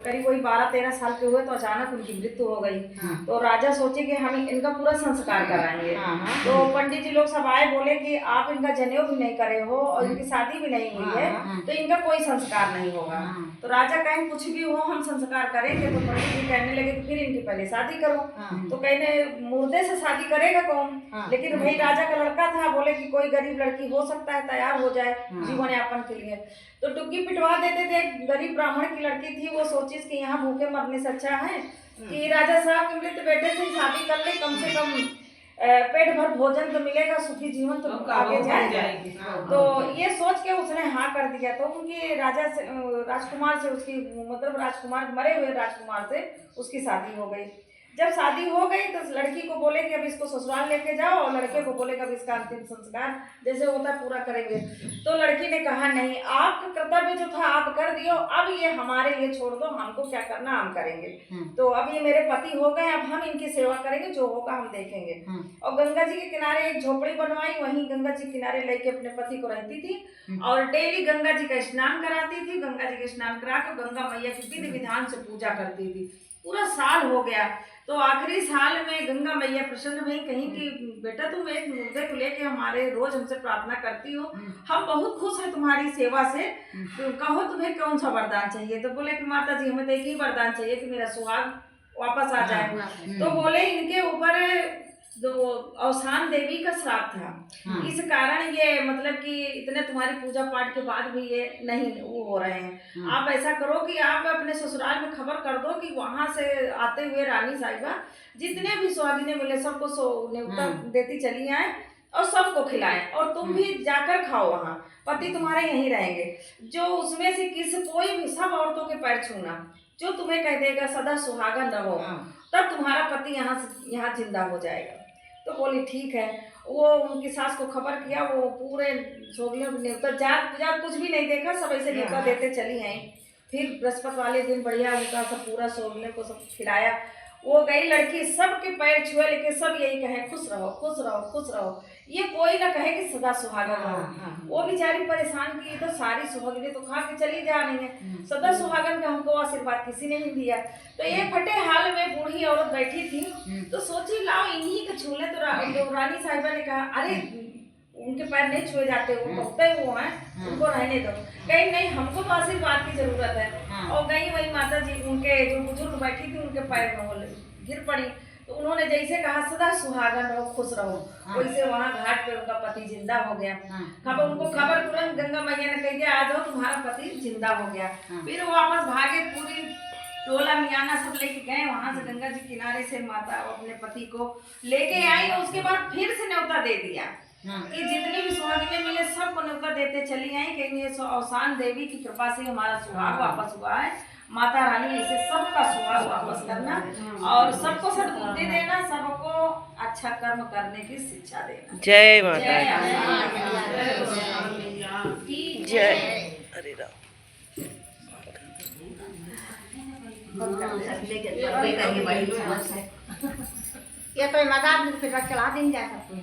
करीब वही 12-13 साल के हुए तो अचानक उनकी मृत्यु हो गई। तो राजा सोचे कि हम इनका पूरा संस्कार कराएंगे। तो पंडित जी लोग सब आए, बोले कि आप इनका जनेऊ भी नहीं करे हो और इनकी शादी भी नहीं हुई है तो इनका कोई संस्कार नहीं होगा। तो राजा कहें कुछ भी हो हम संस्कार करेंगे। तो पंडित जी कहने लगे फिर इनकी पहले शादी करो। तो कहने मुर्दे से शादी करेगा कौन? लेकिन भाई राजा का लड़का था, बोले कि कोई गरीब लड़की हो सकता है तैयार हो जाए जीवन यापन के लिए। तो डुग्गी पिटवा देते थे। गरीब ब्राह्मण की लड़की थी, वो सोची कि यहाँ भूखे मरने से अच्छा है कि राजा साहब के मृत बेटे से शादी कर ले, कम से कम पेट भर भोजन तो मिलेगा, सुखी जीवन तो आगे जाएगी। तो ये सोच के उसने हाँ कर दिया। तो उनके राजा से राजकुमार से उसकी मतलब राजकुमार मरे हुए राजकुमार से उसकी शादी हो गई। जब शादी हो गई तो लड़की को बोले कि अब इसको ससुराल लेके जाओ और लड़के को बोले कि अब इसका अंतिम संस्कार जैसे होता है पूरा करेंगे। तो लड़की ने कहा नहीं, आपका कर्तव्य जो था आप कर दियो, अब ये हमारे लिए छोड़ दो, हमको क्या करना हम करेंगे। तो अब ये मेरे पति हो गए, अब हम इनकी सेवा करेंगे, जो होगा हम देखेंगे। और गंगा जी के किनारे एक झोपड़ी बनवाई, वहीं गंगा जी किनारे लेके अपने पति को रहती थी और डेली गंगा जी का स्नान कराती थी। गंगा जी का स्नान करा के गंगा मैया की विधि विधान से पूजा करती थी। पूरा साल हो गया। तो आखिरी साल में गंगा मैया प्रसन्न हुई, कहीं कि बेटा तुम एक मुर्दे को लेके हमारे रोज हमसे प्रार्थना करती हो, हम बहुत खुश हैं तुम्हारी सेवा से, तो कहो तुम्हें कौन सा वरदान चाहिए। तो बोले कि माता जी हमें तो एक ही वरदान चाहिए कि मेरा सुहाग वापस आ जाए। तो बोले इनके ऊपर जो अवसान देवी का श्राप था, इस कारण ये मतलब कि इतने तुम्हारी पूजा पाठ के बाद भी ये नहीं वो हो रहे हैं। आप ऐसा करो कि आप अपने ससुराल में खबर कर दो कि वहां से आते हुए रानी साहिबा जितने भी सुहागिनें मिले सबको न्योता देती चली आए और सबको खिलाएं और तुम भी जाकर खाओ, वहाँ पति तुम्हारे यहीं रहेंगे। जो उसमें से कोई भी सब औरतों के पैर छूना, जो तुम्हें कह देगा सदा सुहागन रहो, तब तुम्हारा पति यहाँ जिंदा हो जाएगा। तो बोली ठीक है। वो उनकी सास को खबर किया, वो पूरे सोगलियों को न्योता जात कुछ भी नहीं देखा, सब ऐसे न्योता देते चली आई। फिर बृहस्पति वाले दिन बढ़िया उनका सब पूरा सोगलियों को सब खिलाया। वो गई लड़की, सबके पैर छुए, लेकिन सब यही कहे खुश रहो खुश रहो खुश रहो, ये कोई ना कहे कि सदा सुहागन रहो। वो बेचारी परेशान की, तो सारी सुहागिनें तो खा के चली जा रही है, सदा सुहागन का हमको आशीर्वाद किसी ने नहीं दिया। तो एक फटे हाल में बूढ़ी औरत बैठी थी, तो सोची लाओ इन्हीं के छूले। तो रानी साहिबा ने कहा अरे उनके पैर नहीं छुए जाते, वो बहुत वो हैं, उनको रहने दो। कहीं नहीं, हमको तो आशीर्वाद की जरूरत है। और गई वही माता जी उनके जो बुजुर्ग बैठी थी उनके पैर में गिर पड़ी। तो उन्होंने जैसे कहा सदा सुहागन रहो खुश रहो, वैसे वहाँ घाट पे उनका पति जिंदा हो गया। उनको खबर तुरंत गंगा मैया ने कह दिया आ जाओ तुम्हारा पति जिंदा हो गया। फिर वो वापस भागे, पूरी टोला मियाना सब लेके गए वहां से गंगा जी किनारे से माता अपने पति को लेके आई। और उसके बाद फिर से न्योता दे दिया कि जितनी भी सुहागिनें मिले सबको न्योता देते चली आई। कहीं अवसान देवी की कृपा से हमारा सुहाग वापस हुआ है। माता रानी ऐसे सबका सुहाग वापस करना और सबको सद्बुद्धि देना, सबको अच्छा कर्म करने की शिक्षा देना। जय माता जय हरे राम। ये तो मजाक चला दिन जा सकते